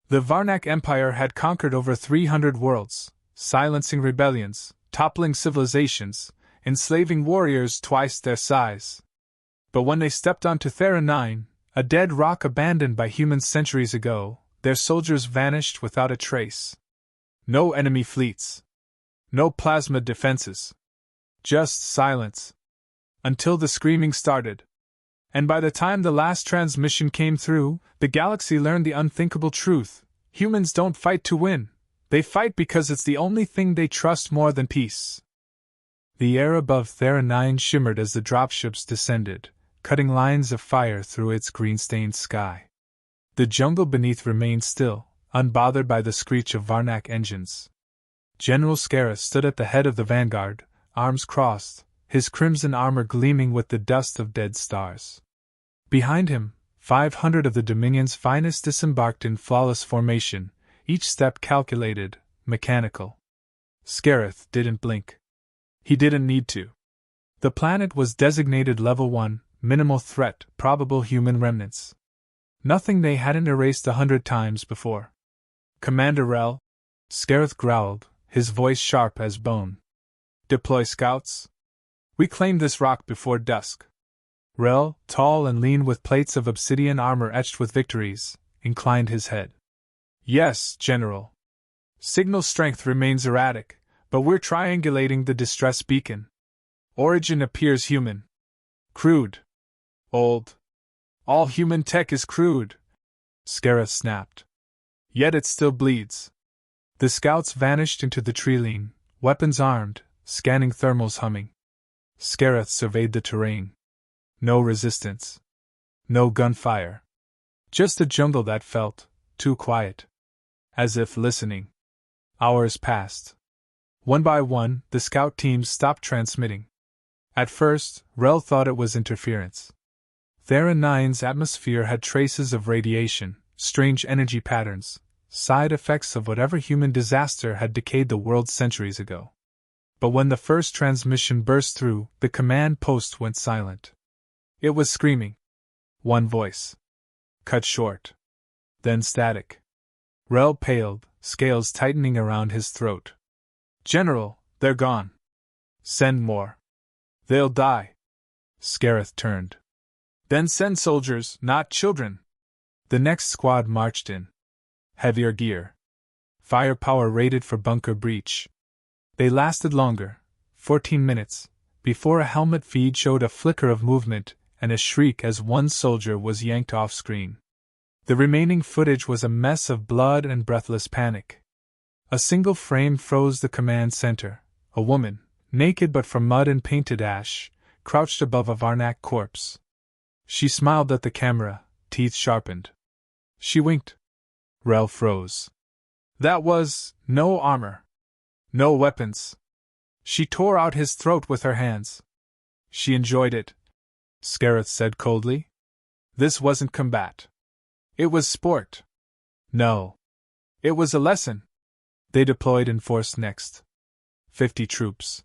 The Varnak Empire had conquered over 300 worlds, silencing rebellions, toppling civilizations, enslaving warriors twice their size. But when they stepped onto Thera 9, a dead rock abandoned by humans centuries ago, their soldiers vanished without a trace. No enemy fleets. No plasma defenses. Just silence. Until the screaming started. And by the time the last transmission came through, the galaxy learned the unthinkable truth. Humans don't fight to win. They fight because it's the only thing they trust more than peace. The air above Thera 9 shimmered as the dropships descended, cutting lines of fire through its green-stained sky. The jungle beneath remained still, unbothered by the screech of Varnak engines. General Scarus stood at the head of the vanguard, arms crossed, his crimson armor gleaming with the dust of dead stars. Behind him, 500 of the Dominion's finest disembarked in flawless formation, each step calculated, mechanical. Scareth didn't blink. He didn't need to. The planet was designated Level 1, minimal threat, probable human remnants. Nothing they hadn't erased 100 times before. Commander Rel, Scareth growled, his voice sharp as bone. Deploy scouts? We claimed this rock before dusk. Rel, tall and lean with plates of obsidian armor etched with victories, inclined his head. Yes, General. Signal strength remains erratic, but we're triangulating the distress beacon. Origin appears human. Crude. Old. All human tech is crude, Scareth snapped. Yet it still bleeds. The scouts vanished into the treeline, weapons armed, scanning thermals humming. Scareth surveyed the terrain. No resistance. No gunfire. Just a jungle that felt too quiet. As if listening. Hours passed. One by one, the scout teams stopped transmitting. At first, Rel thought it was interference. Thera 9's atmosphere had traces of radiation, strange energy patterns, side effects of whatever human disaster had decayed the world centuries ago. But when the first transmission burst through, the command post went silent. It was screaming. One voice. Cut short. Then static. Rel paled, scales tightening around his throat. General, they're gone. Send more. They'll die. Scareth turned. Then send soldiers, not children. The next squad marched in. Heavier gear. Firepower rated for bunker breach. They lasted longer, 14 minutes, before a helmet feed showed a flicker of movement and a shriek as one soldier was yanked off screen. The remaining footage was a mess of blood and breathless panic. A single frame froze the command center. A woman, naked but from mud and painted ash, crouched above a Varnak corpse. She smiled at the camera, teeth sharpened. She winked. Rel froze. That was no armor. No weapons. She tore out his throat with her hands. She enjoyed it, Scareth said coldly. This wasn't combat. It was sport. No. It was a lesson. They deployed in force next. 50 troops.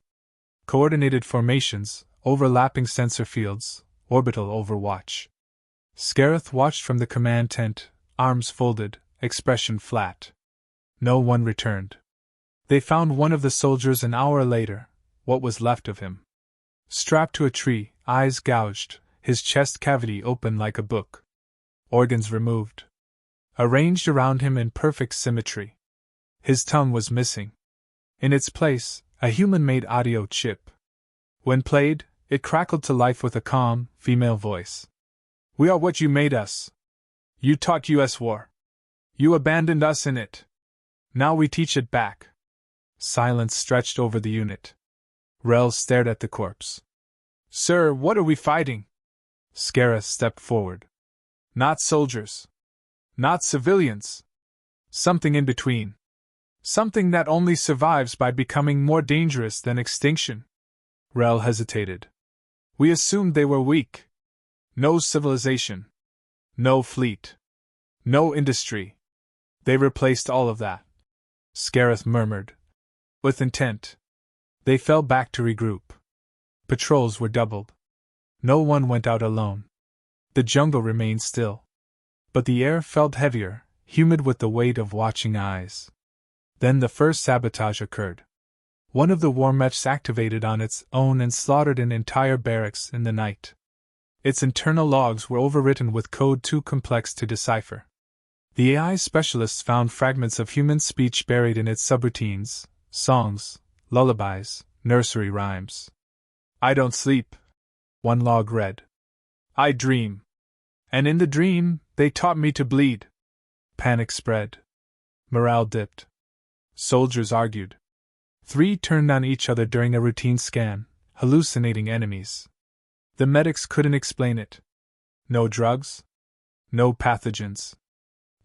Coordinated formations, overlapping sensor fields, orbital overwatch. Scareth watched from the command tent, arms folded, expression flat. No one returned. They found one of the soldiers an hour later, what was left of him. Strapped to a tree, eyes gouged, his chest cavity open like a book. Organs removed. Arranged around him in perfect symmetry. His tongue was missing. In its place, a human-made audio chip. When played, it crackled to life with a calm, female voice. We are what you made us. You taught US war. You abandoned us in it. Now we teach it back. Silence stretched over the unit. Rel stared at the corpse. Sir, what are we fighting? Scareth stepped forward. Not soldiers. Not civilians. Something in between. Something that only survives by becoming more dangerous than extinction. Rel hesitated. We assumed they were weak. No civilization. No fleet. No industry. They replaced all of that. Scareth murmured. With intent. They fell back to regroup. Patrols were doubled. No one went out alone. The jungle remained still. But the air felt heavier, humid with the weight of watching eyes. Then the first sabotage occurred. One of the war mechs activated on its own and slaughtered an entire barracks in the night. Its internal logs were overwritten with code too complex to decipher. The AI specialists found fragments of human speech buried in its subroutines, songs, lullabies, nursery rhymes. "I don't sleep," one log read. "I dream. And in the dream, they taught me to bleed." Panic spread. Morale dipped. Soldiers argued. 3 turned on each other during a routine scan, hallucinating enemies. The medics couldn't explain it. No drugs. No pathogens.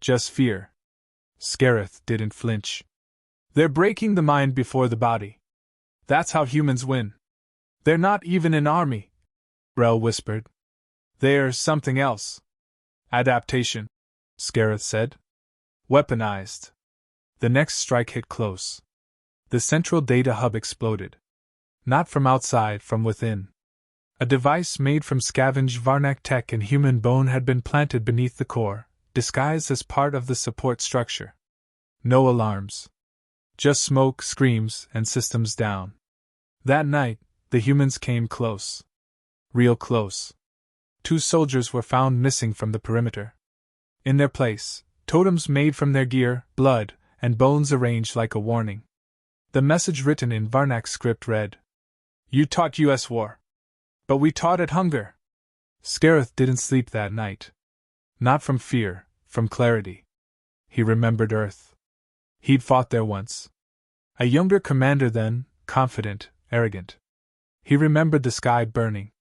Just fear. Scareth didn't flinch. "They're breaking the mind before the body. That's how humans win. They're not even an army," Rel whispered. "They're something else." "Adaptation," Scareth said. "Weaponized." The next strike hit close. The central data hub exploded. Not from outside, from within. A device made from scavenged Varnak tech and human bone had been planted beneath the core, disguised as part of the support structure. No alarms. Just smoke, screams, and systems down. That night, the humans came close. Real close. 2 soldiers were found missing from the perimeter. In their place, totems made from their gear, blood, and bones arranged like a warning. The message written in Varnak script read, "You taught US war. But we taught it hunger." Scareth didn't sleep that night. Not from fear, from clarity. He remembered Earth. He'd fought there once. A younger commander then, confident, arrogant. He remembered the sky burning.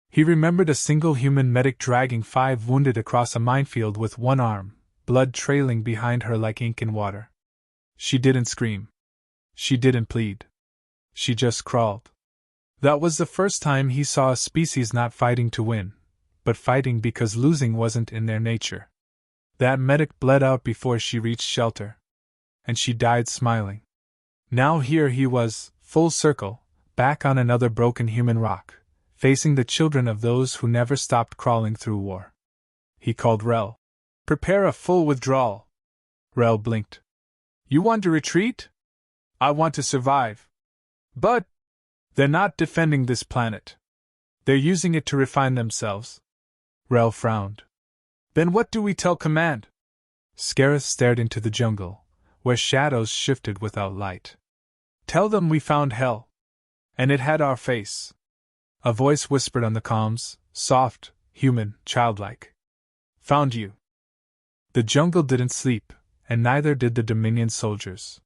He remembered a single human medic dragging 5 wounded across a minefield with one arm, blood trailing behind her like ink in water. She didn't scream. She didn't plead. She just crawled. That was the first time he saw a species not fighting to win, but fighting because losing wasn't in their nature. That medic bled out before she reached shelter. And she died smiling. Now here he was, full circle, back on another broken human rock, facing the children of those who never stopped crawling through war. He called Rel. "Prepare a full withdrawal." Rel blinked. "You want to retreat?" "I want to survive." "But they're not defending this planet. They're using it to refine themselves." Rel frowned. "Then what do we tell command?" Scareth stared into the jungle, where shadows shifted without light. "Tell them we found hell. And it had our face." A voice whispered on the comms, soft, human, childlike. "Found you." The jungle didn't sleep, and neither did the Dominion soldiers.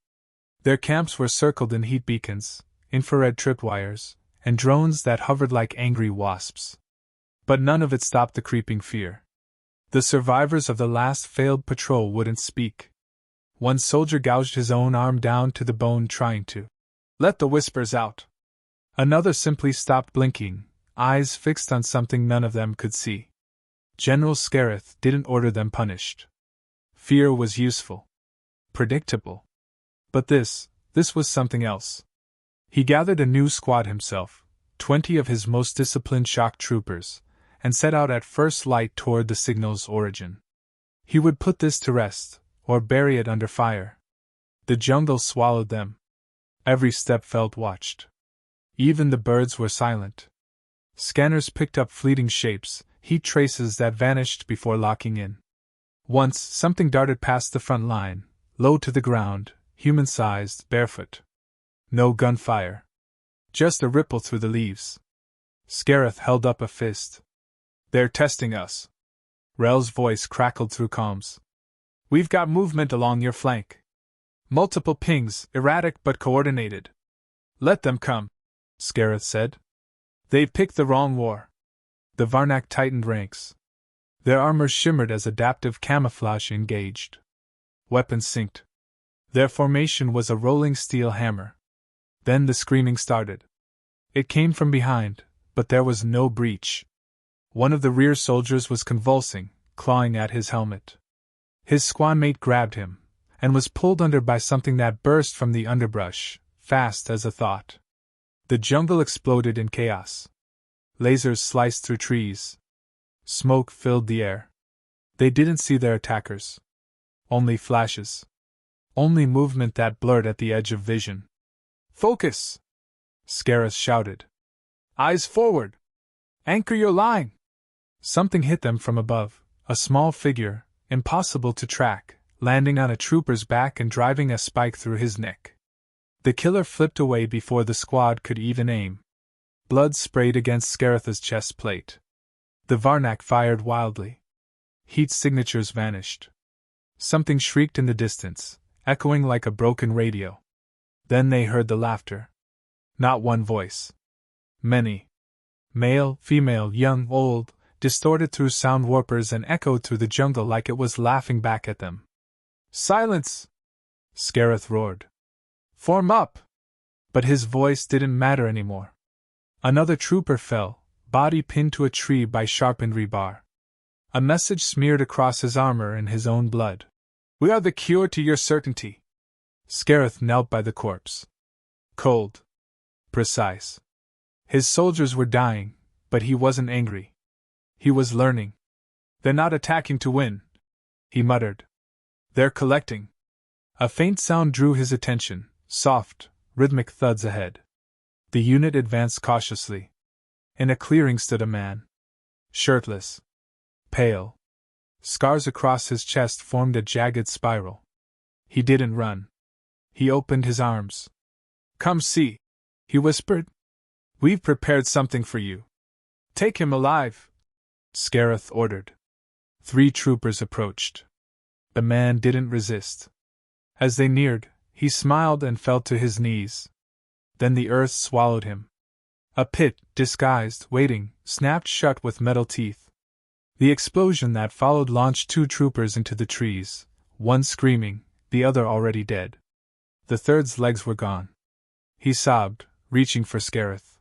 Their camps were circled in heat beacons, infrared tripwires, and drones that hovered like angry wasps. But none of it stopped the creeping fear. The survivors of the last failed patrol wouldn't speak. One soldier gouged his own arm down to the bone trying to let the whispers out. Another simply stopped blinking, eyes fixed on something none of them could see. General Scareth didn't order them punished. Fear was useful. Predictable. But this was something else. He gathered a new squad himself, 20 of his most disciplined shock troopers, and set out at first light toward the signal's origin. He would put this to rest, or bury it under fire. The jungle swallowed them. Every step felt watched. Even the birds were silent. Scanners picked up fleeting shapes, heat traces that vanished before locking in. Once, something darted past the front line, low to the ground, human-sized, barefoot. No gunfire. Just a ripple through the leaves. Scareth held up a fist. "They're testing us." Rel's voice crackled through comms. "We've got movement along your flank. Multiple pings, erratic but coordinated." "Let them come," Scareth said. "They've picked the wrong war." The Varnak tightened ranks. Their armor shimmered as adaptive camouflage engaged. Weapons synced. Their formation was a rolling steel hammer. Then the screaming started. It came from behind, but there was no breach. One of the rear soldiers was convulsing, clawing at his helmet. His squadmate grabbed him, and was pulled under by something that burst from the underbrush, fast as a thought. The jungle exploded in chaos. Lasers sliced through trees. Smoke filled the air. They didn't see their attackers. Only flashes. Only movement that blurred at the edge of vision. Focus! Scareth shouted. Eyes forward! Anchor your line! Something hit them from above, a small figure, impossible to track, landing on a trooper's back and driving a spike through his neck. The killer flipped away before the squad could even aim. Blood sprayed against Scareth's chest plate. The Varnak fired wildly. Heat signatures vanished. Something shrieked in the distance, echoing like a broken radio. Then they heard the laughter. Not one voice. Many. Male, female, young, old, distorted through sound warpers and echoed through the jungle like it was laughing back at them. Silence! Scareth roared. Form up! But his voice didn't matter anymore. Another trooper fell, body pinned to a tree by sharpened rebar. A message smeared across his armor in his own blood. We are the cure to your certainty. Scareth knelt by the corpse. Cold. Precise. His soldiers were dying, but he wasn't angry. He was learning. They're not attacking to win, he muttered. They're collecting. A faint sound drew his attention, soft, rhythmic thuds ahead. The unit advanced cautiously. In a clearing stood a man. Shirtless. Pale. Scars across his chest formed a jagged spiral. He didn't run. He opened his arms. Come see, he whispered. We've prepared something for you. Take him alive, Scareth ordered. 3 troopers approached. The man didn't resist. As they neared, he smiled and fell to his knees. Then the earth swallowed him. A pit, disguised, waiting, snapped shut with metal teeth. The explosion that followed launched 2 troopers into the trees, one screaming, the other already dead. The third's legs were gone. He sobbed, reaching for Scareth.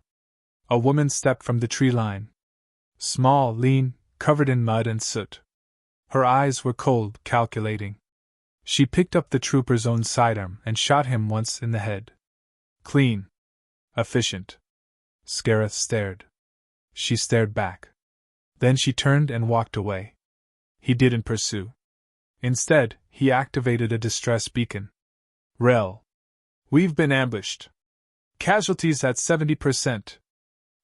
A woman stepped from the tree line. Small, lean, covered in mud and soot. Her eyes were cold, calculating. She picked up the trooper's own sidearm and shot him once in the head. Clean. Efficient. Scareth stared. She stared back. Then she turned and walked away. He didn't pursue. Instead, he activated a distress beacon. Rel. We've been ambushed. Casualties at 70%.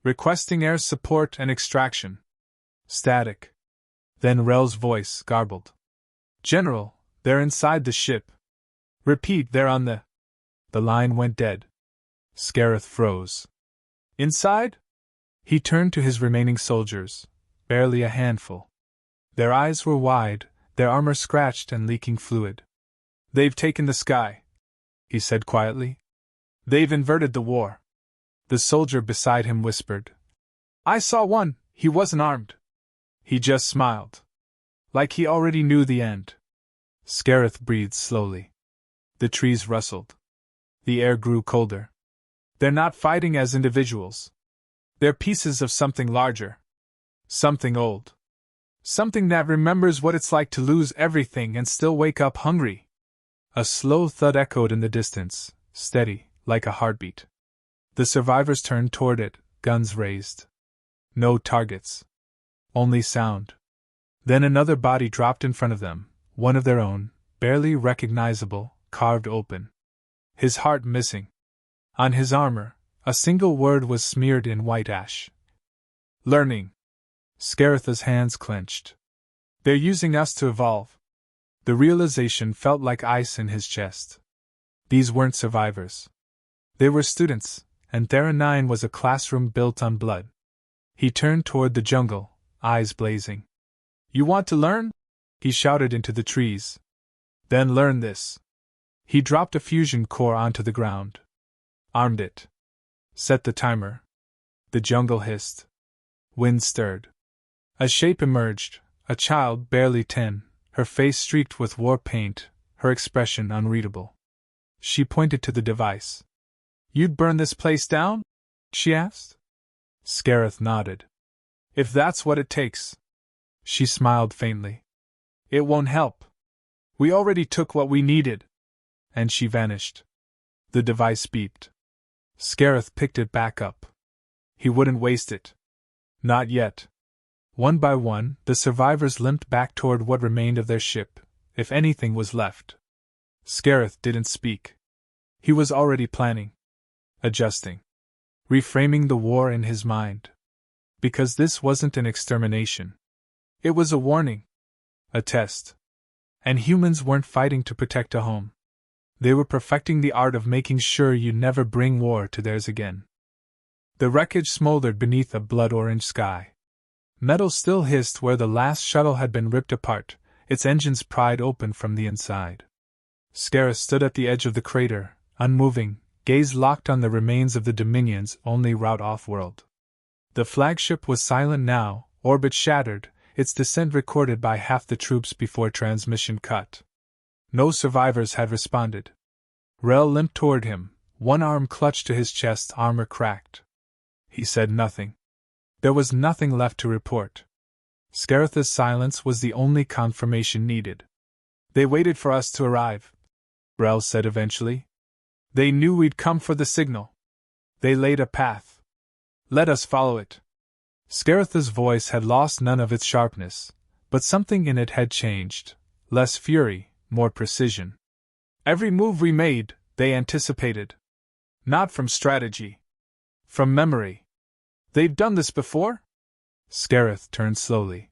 Requesting air support and extraction. Static. Then Rel's voice garbled. General, they're inside the ship. Repeat, they're on the... The line went dead. Scareth froze. Inside? He turned to his remaining soldiers, barely a handful. Their eyes were wide, their armor scratched and leaking fluid. They've taken the sky, he said quietly. They've inverted the war. The soldier beside him whispered. I saw one, he wasn't armed. He just smiled. Like he already knew the end. Scareth breathed slowly. The trees rustled. The air grew colder. They're not fighting as individuals. They're pieces of something larger. Something old. Something that remembers what it's like to lose everything and still wake up hungry. A slow thud echoed in the distance, steady, like a heartbeat. The survivors turned toward it, guns raised. No targets. Only sound. Then another body dropped in front of them, one of their own, barely recognizable, carved open. His heart missing. On his armor, a single word was smeared in white ash. Learning. Scareth's hands clenched. They're using us to evolve. The realization felt like ice in his chest. These weren't survivors. They were students, and Thera 9 was a classroom built on blood. He turned toward the jungle, eyes blazing. You want to learn? He shouted into the trees. Then learn this. He dropped a fusion core onto the ground. Armed it. Set the timer. The jungle hissed. Wind stirred. A shape emerged, a child barely 10, her face streaked with war paint, her expression unreadable. She pointed to the device. You'd burn this place down? She asked. Scareth nodded. If that's what it takes. She smiled faintly. It won't help. We already took what we needed. And she vanished. The device beeped. Scareth picked it back up. He wouldn't waste it. Not yet. One by one, the survivors limped back toward what remained of their ship, if anything was left. Scareth didn't speak. He was already planning, adjusting, reframing the war in his mind. Because this wasn't an extermination. It was a warning. A test. And humans weren't fighting to protect a home. They were perfecting the art of making sure you never bring war to theirs again. The wreckage smoldered beneath a blood-orange sky. Metal still hissed where the last shuttle had been ripped apart, its engines pried open from the inside. Scareth stood at the edge of the crater, unmoving, gaze locked on the remains of the Dominion's only route off-world. The flagship was silent now, orbit shattered, its descent recorded by half the troops before transmission cut. No survivors had responded. Rel limped toward him, one arm clutched to his chest, armor cracked. He said nothing. There was nothing left to report. Scareth's silence was the only confirmation needed. They waited for us to arrive, Rel said eventually. They knew we'd come for the signal. They laid a path. Let us follow it. Scareth's voice had lost none of its sharpness, but something in it had changed. Less fury, more precision. Every move we made, they anticipated. Not from strategy. From memory. They've done this before? Scareth turned slowly.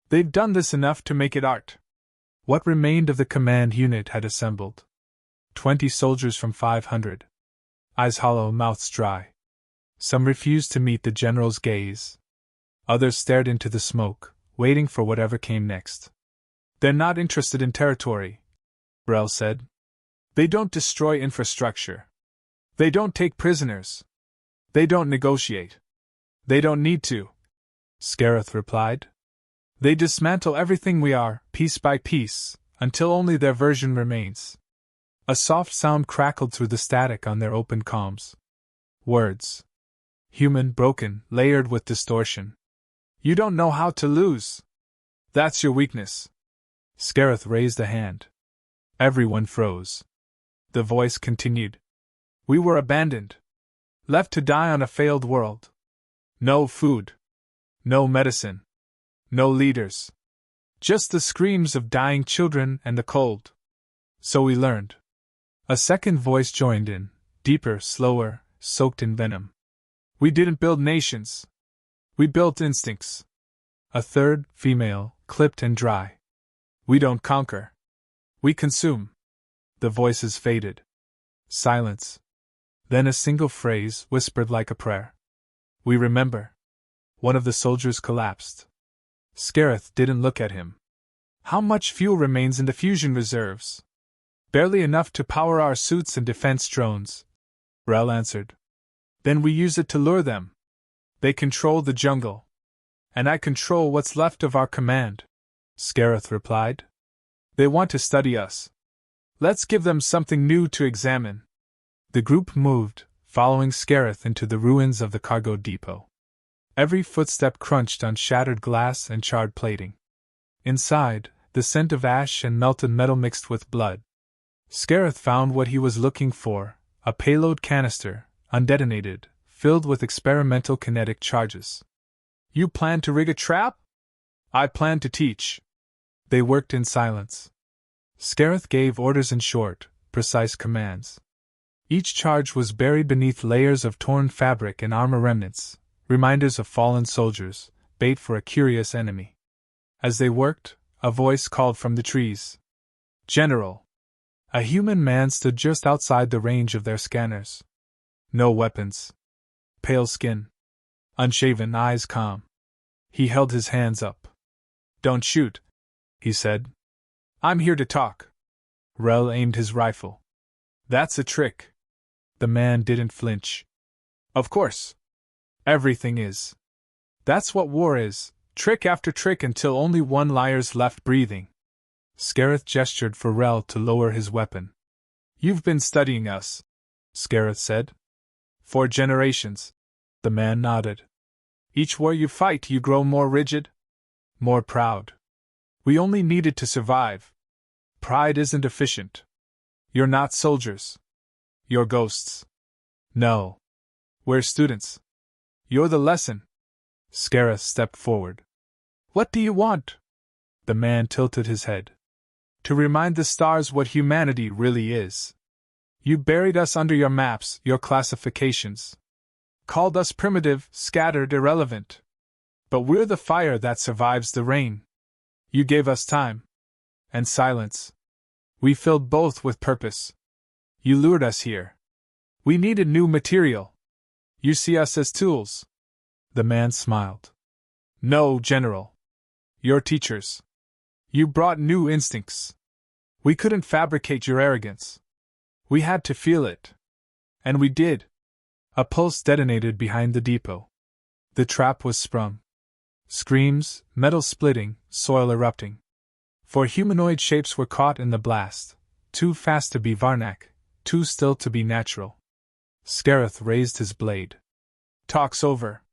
They've done this enough to make it art. What remained of the command unit had assembled. 20 soldiers from 500. Eyes hollow, mouths dry. Some refused to meet the general's gaze. Others stared into the smoke, waiting for whatever came next. They're not interested in territory, Rel said. They don't destroy infrastructure. They don't take prisoners. They don't negotiate. They don't need to, Scareth replied. They dismantle everything we are, piece by piece, until only their version remains. A soft sound crackled through the static on their open comms. Words. Human, broken, layered with distortion. You don't know how to lose. That's your weakness. Scareth raised a hand. Everyone froze. The voice continued. We were abandoned. Left to die on a failed world. No food. No medicine. No leaders. Just the screams of dying children and the cold. So we learned. A second voice joined in, deeper, slower, soaked in venom. We didn't build nations. We built instincts. A third, female, clipped and dry. We don't conquer. We consume. The voices faded. Silence. Then a single phrase, whispered like a prayer. We remember. One of the soldiers collapsed. Scareth didn't look at him. How much fuel remains in the fusion reserves? Barely enough to power our suits and defense drones, Rel answered. Then we use it to lure them. They control the jungle. And I control what's left of our command, Scareth replied. They want to study us. Let's give them something new to examine. The group moved, following Scareth into the ruins of the cargo depot. Every footstep crunched on shattered glass and charred plating. Inside, the scent of ash and melted metal mixed with blood. Scareth found what he was looking for, a payload canister, undetonated, filled with experimental kinetic charges. You plan to rig a trap? I plan to teach. They worked in silence. Scareth gave orders in short, precise commands. Each charge was buried beneath layers of torn fabric and armor remnants, reminders of fallen soldiers, bait for a curious enemy. As they worked, a voice called from the trees. General! A human man stood just outside the range of their scanners. No weapons. Pale skin. Unshaven, eyes calm. He held his hands up. Don't shoot, he said. I'm here to talk. Rel aimed his rifle. That's a trick. The man didn't flinch. Of course. Everything is. That's what war is, trick after trick until only one liar's left breathing. Scareth gestured for Rel to lower his weapon. You've been studying us, Scareth said. For generations. The man nodded. Each war you fight, you grow more rigid, more proud. We only needed to survive. Pride isn't efficient. You're not soldiers. You're ghosts. No. We're students. You're the lesson. Scareth stepped forward. What do you want? The man tilted his head. To remind the stars what humanity really is. You buried us under your maps, your classifications. Called us primitive, scattered, irrelevant. But we're the fire that survives the rain. You gave us time. And silence. We filled both with purpose. You lured us here. We needed new material. You see us as tools. The man smiled. No, General. You're teachers. You brought new instincts. We couldn't fabricate your arrogance. We had to feel it. And we did. A pulse detonated behind the depot. The trap was sprung. Screams, metal splitting, soil erupting. 4 humanoid shapes were caught in the blast, too fast to be Varnak, too still to be natural. Scareth raised his blade. Talk's over.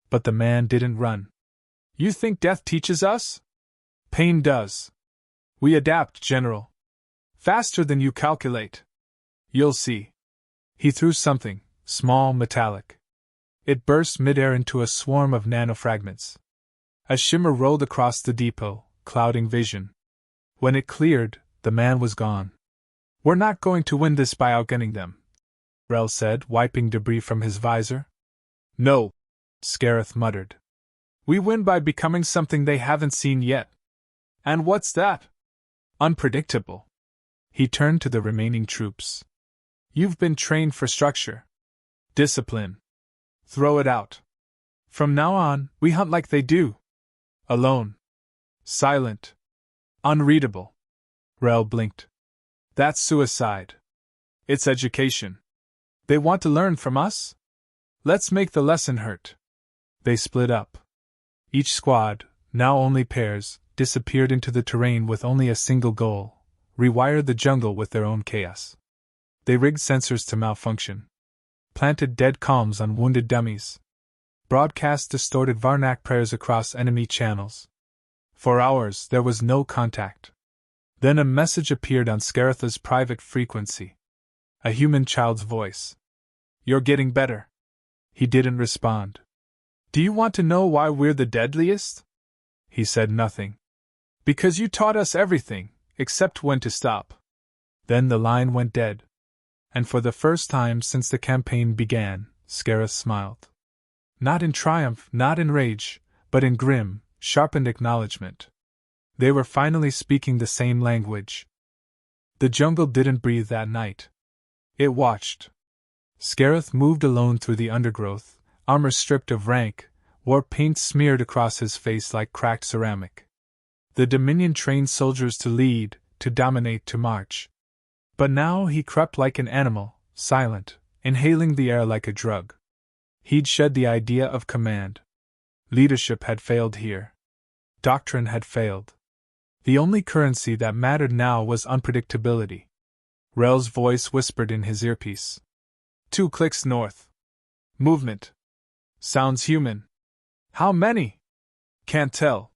But the man didn't run. You think death teaches us? Pain does. We adapt, General. Faster than you calculate. You'll see. He threw something, small, metallic. It burst midair into a swarm of nanofragments. A shimmer rolled across the depot, clouding vision. When it cleared, the man was gone. We're not going to win this by outgunning them, Rel said, wiping debris from his visor. No, Scareth muttered. We win by becoming something they haven't seen yet. And what's that? Unpredictable. He turned to the remaining troops. You've been trained for structure. Discipline. Throw it out. From now on, we hunt like they do. Alone. Silent. Unreadable. Rel blinked. That's suicide. It's education. They want to learn from us? Let's make the lesson hurt. They split up. Each squad, now only pairs, disappeared into the terrain with only a single goal: rewire the jungle with their own chaos. They rigged sensors to malfunction. Planted dead calms on wounded dummies. Broadcast distorted Varnak prayers across enemy channels. For hours there was no contact. Then a message appeared on Scaretha's private frequency. A human child's voice. You're getting better. He didn't respond. Do you want to know why we're the deadliest? He said nothing. Because you taught us everything, except when to stop. Then the line went dead. And for the first time since the campaign began, Scareth smiled. Not in triumph, not in rage, but in grim, sharpened acknowledgement. They were finally speaking the same language. The jungle didn't breathe that night. It watched. Scareth moved alone through the undergrowth, armor stripped of rank, war paint smeared across his face like cracked ceramic. The Dominion trained soldiers to lead, to dominate, to march. But now he crept like an animal, silent, inhaling the air like a drug. He'd shed the idea of command. Leadership had failed here. Doctrine had failed. The only currency that mattered now was unpredictability. Rel's voice whispered in his earpiece. 2 clicks north. Movement. Sounds human. How many? Can't tell.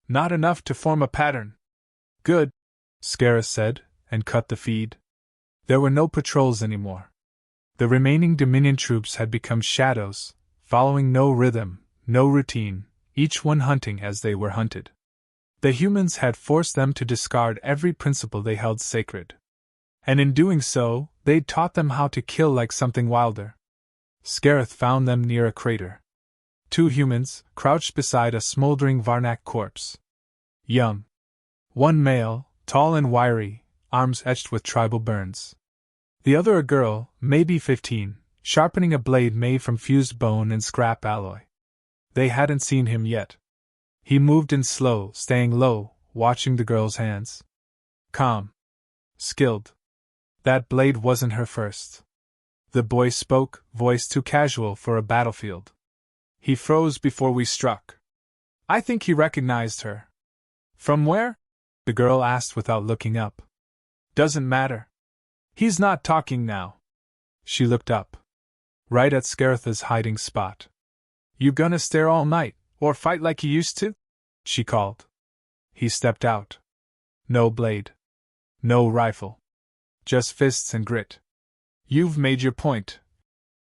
Not enough to form a pattern. Good, Scareth said, and cut the feed. There were no patrols anymore. The remaining Dominion troops had become shadows, following no rhythm, no routine, each one hunting as they were hunted. The humans had forced them to discard every principle they held sacred. And in doing so, they'd taught them how to kill like something wilder. Scareth found them near a crater. 2 humans, crouched beside a smoldering Varnak corpse. Young. One male, tall and wiry, arms etched with tribal burns. The other a girl, maybe 15, sharpening a blade made from fused bone and scrap alloy. They hadn't seen him yet. He moved in slow, staying low, watching the girl's hands. Calm. Skilled. That blade wasn't her first. The boy spoke, voice too casual for a battlefield. He froze before we struck. I think he recognized her. From where? The girl asked without looking up. Doesn't matter. He's not talking now. She looked up. Right at Scaretha's hiding spot. You gonna stare all night, or fight like you used to? She called. He stepped out. No blade. No rifle. Just fists and grit. You've made your point,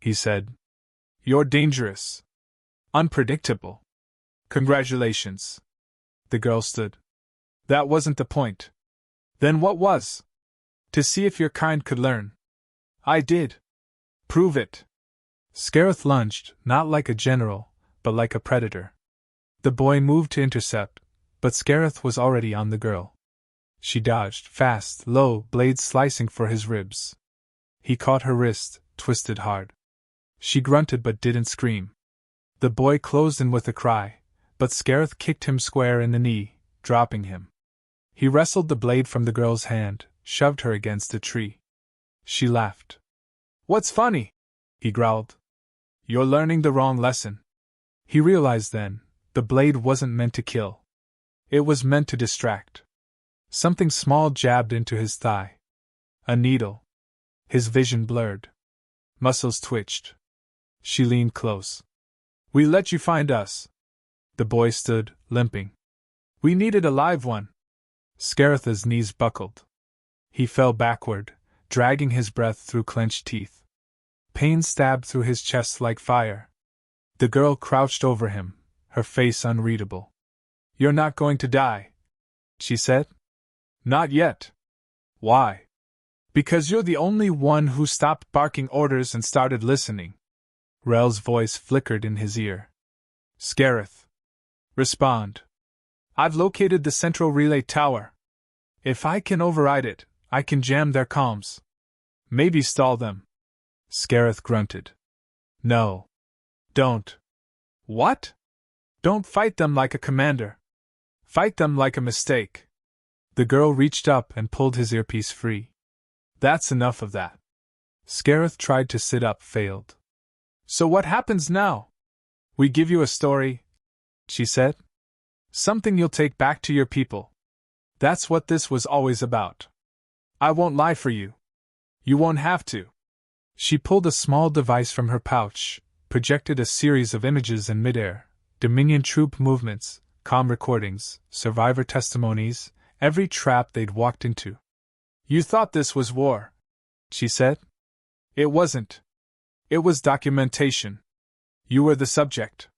he said. You're dangerous. Unpredictable. Congratulations. The girl stood. That wasn't the point. Then what was? To see if your kind could learn. I did. Prove it. Scareth lunged, not like a general, but like a predator. The boy moved to intercept, but Scareth was already on the girl. She dodged, fast, low, blades slicing for his ribs. He caught her wrist, twisted hard. She grunted but didn't scream. The boy closed in with a cry, but Scareth kicked him square in the knee, dropping him. He wrestled the blade from the girl's hand, shoved her against a tree. She laughed. What's funny? He growled. You're learning the wrong lesson. He realized then, the blade wasn't meant to kill. It was meant to distract. Something small jabbed into his thigh. A needle. His vision blurred. Muscles twitched. She leaned close. We let you find us. The boy stood, limping. We needed a live one. Scareth's knees buckled. He fell backward, dragging his breath through clenched teeth. Pain stabbed through his chest like fire. The girl crouched over him, her face unreadable. You're not going to die, she said. Not yet. Why? Because you're the only one who stopped barking orders and started listening. Rel's voice flickered in his ear. Scareth. Respond. I've located the central relay tower. If I can override it, I can jam their comms. Maybe stall them. Scareth grunted. No. Don't. What? Don't fight them like a commander. Fight them like a mistake. The girl reached up and pulled his earpiece free. That's enough of that. Scareth tried to sit up, failed. So what happens now? We give you a story, she said. Something you'll take back to your people. That's what this was always about. I won't lie for you. You won't have to. She pulled a small device from her pouch, projected a series of images in midair, Dominion troop movements, comm recordings, survivor testimonies, every trap they'd walked into. You thought this was war, she said. It wasn't. It was documentation. You were the subject.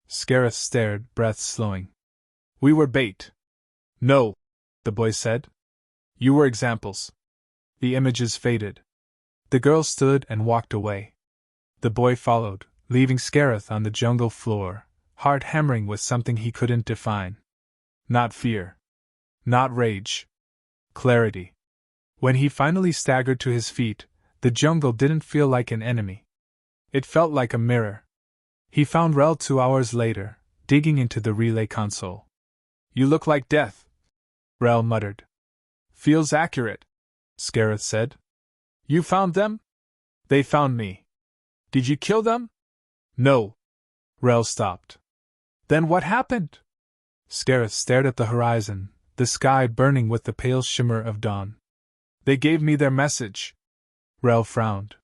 Scareth stared, breath slowing. We were bait. No, the boy said. You were examples. The images faded. The girl stood and walked away. The boy followed, leaving Scareth on the jungle floor, heart hammering with something he couldn't define. Not fear. Not rage. Clarity. When he finally staggered to his feet, the jungle didn't feel like an enemy. It felt like a mirror. He found Rel 2 hours later, digging into the relay console. You look like death, Rel muttered. Feels accurate, Scareth said. You found them? They found me. Did you kill them? No. Rel stopped. Then what happened? Scareth stared at the horizon, the sky burning with the pale shimmer of dawn. They gave me their message. Rel frowned.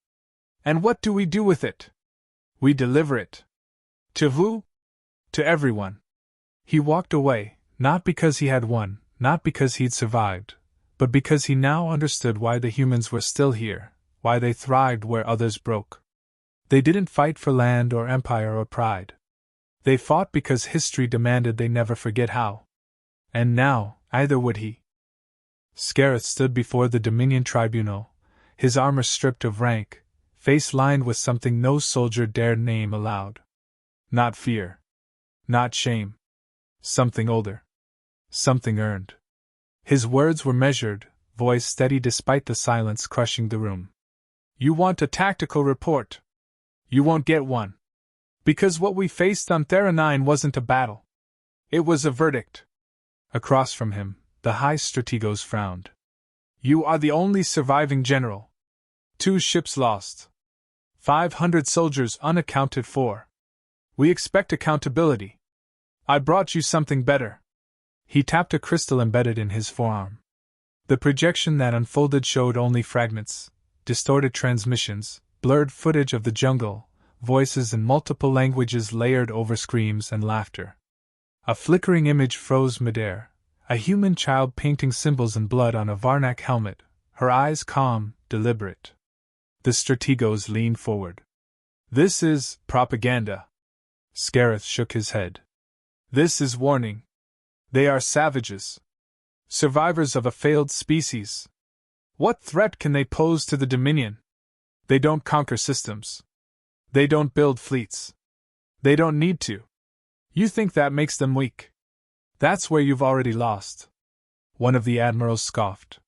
And what do we do with it? We deliver it. To who? To everyone. He walked away, not because he had won, not because he'd survived, but because he now understood why the humans were still here, why they thrived where others broke. They didn't fight for land or empire or pride. They fought because history demanded they never forget how. And now, either would he. Scareth stood before the Dominion tribunal, his armor stripped of rank, face lined with something no soldier dared name aloud. Not fear. Not shame. Something older. Something earned. His words were measured, voice steady despite the silence crushing the room. You want a tactical report. You won't get one. Because what we faced on Thera 9 wasn't a battle. It was a verdict. Across from him, the High Strategos frowned. You are the only surviving general. 2 ships lost. 500 soldiers unaccounted for. We expect accountability. I brought you something better. He tapped a crystal embedded in his forearm. The projection that unfolded showed only fragments, distorted transmissions, blurred footage of the jungle, voices in multiple languages layered over screams and laughter. A flickering image froze midair, a human child painting symbols in blood on a Varnak helmet, her eyes calm, deliberate. The Strategos leaned forward. This is propaganda. Scareth shook his head. This is warning. They are savages. Survivors of a failed species. What threat can they pose to the Dominion? They don't conquer systems. They don't build fleets. They don't need to. You think that makes them weak? That's where you've already lost. One of the admirals scoffed.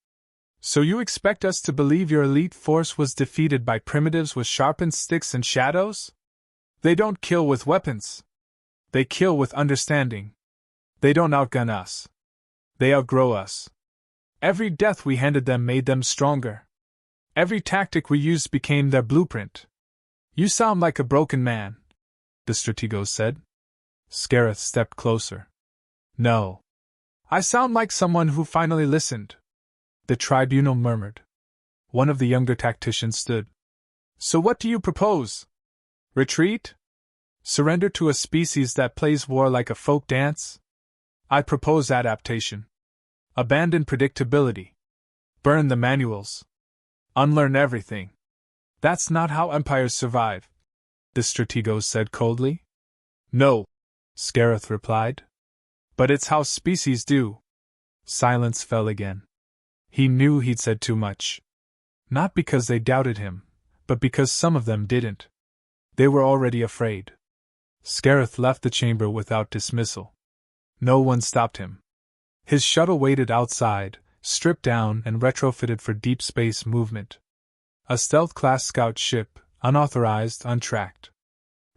So you expect us to believe your elite force was defeated by primitives with sharpened sticks and shadows? They don't kill with weapons. They kill with understanding. They don't outgun us. They outgrow us. Every death we handed them made them stronger. Every tactic we used became their blueprint. You sound like a broken man, the Strategos said. Scareth stepped closer. No. I sound like someone who finally listened, the tribunal murmured. One of the younger tacticians stood. So what do you propose? Retreat? Surrender to a species that plays war like a folk dance? I propose adaptation. Abandon predictability. Burn the manuals. Unlearn everything. That's not how empires survive, the Strategos said coldly. No, Scareth replied. But it's how species do. Silence fell again. He knew he'd said too much. Not because they doubted him, but because some of them didn't. They were already afraid. Scareth left the chamber without dismissal. No one stopped him. His shuttle waited outside, stripped down and retrofitted for deep space movement. A stealth-class scout ship, unauthorized, untracked.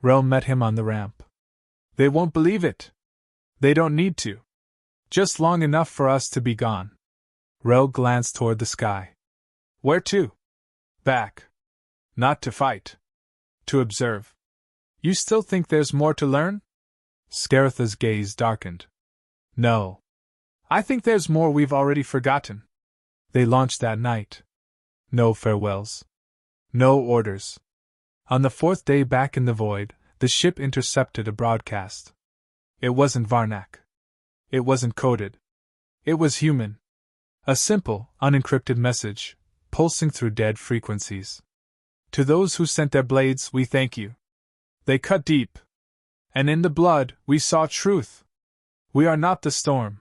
Rel met him on the ramp. They won't believe it. They don't need to. Just long enough for us to be gone. Rel glanced toward the sky. Where to? Back. Not to fight. To observe. You still think there's more to learn? Scaretha's gaze darkened. No. I think there's more we've already forgotten. They launched that night. No farewells. No orders. On the fourth day back in the void, the ship intercepted a broadcast. It wasn't Varnak. It wasn't coded. It was human. A simple, unencrypted message, pulsing through dead frequencies. To those who sent their blades, we thank you. They cut deep. And in the blood, we saw truth. We are not the storm.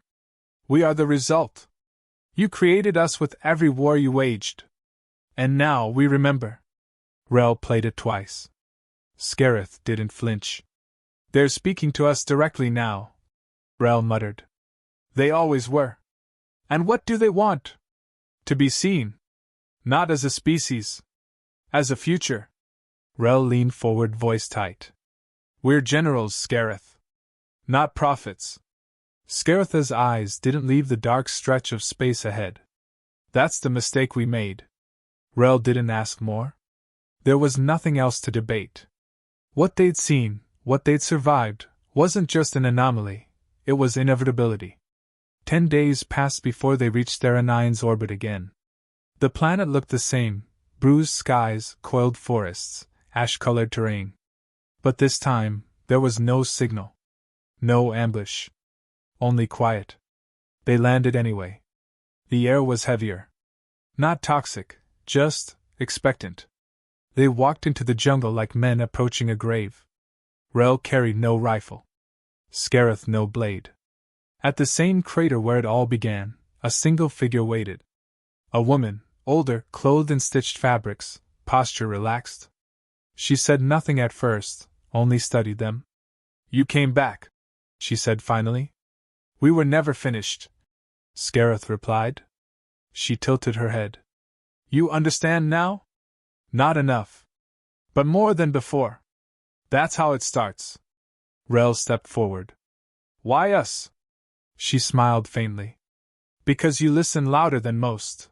We are the result. You created us with every war you waged. And now we remember. Rel played it twice. Scareth didn't flinch. They're speaking to us directly now, Rel muttered. They always were. And what do they want? To be seen. Not as a species. As a future. Rel leaned forward, voice tight. We're generals, Scareth. Not prophets. Scaretha's eyes didn't leave the dark stretch of space ahead. That's the mistake we made. Rel didn't ask more. There was nothing else to debate. What they'd seen, what they'd survived, wasn't just an anomaly, it was inevitability. 10 days passed before they reached Theranine's orbit again. The planet looked the same, bruised skies, coiled forests, ash-colored terrain. But this time, there was no signal. No ambush. Only quiet. They landed anyway. The air was heavier. Not toxic, just expectant. They walked into the jungle like men approaching a grave. Rel carried no rifle. Scareth no blade. At the same crater where it all began, a single figure waited. A woman, older, clothed in stitched fabrics, posture relaxed. She said nothing at first, only studied them. You came back, she said finally. We were never finished, Scareth replied. She tilted her head. You understand now? Not enough. But more than before. That's how it starts. Rel stepped forward. Why us? She smiled faintly. Because you listen louder than most.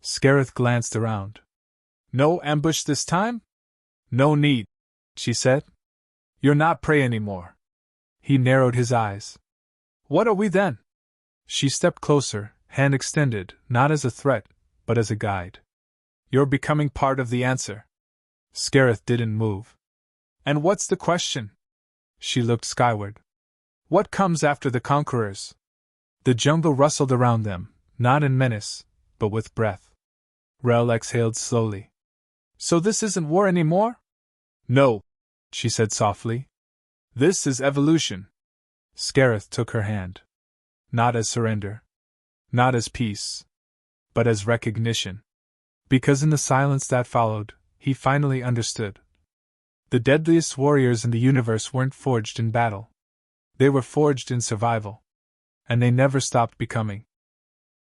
Scareth glanced around. No ambush this time? No need, she said. You're not prey anymore. He narrowed his eyes. What are we then? She stepped closer, hand extended, not as a threat, but as a guide. You're becoming part of the answer. Scareth didn't move. And what's the question? She looked skyward. What comes after the conquerors? The jungle rustled around them, not in menace, but with breath. Rel exhaled slowly. So this isn't war anymore? No, she said softly. This is evolution. Scareth took her hand. Not as surrender. Not as peace, but as recognition. Because in the silence that followed, he finally understood. The deadliest warriors in the universe weren't forged in battle. They were forged in survival. And they never stopped becoming.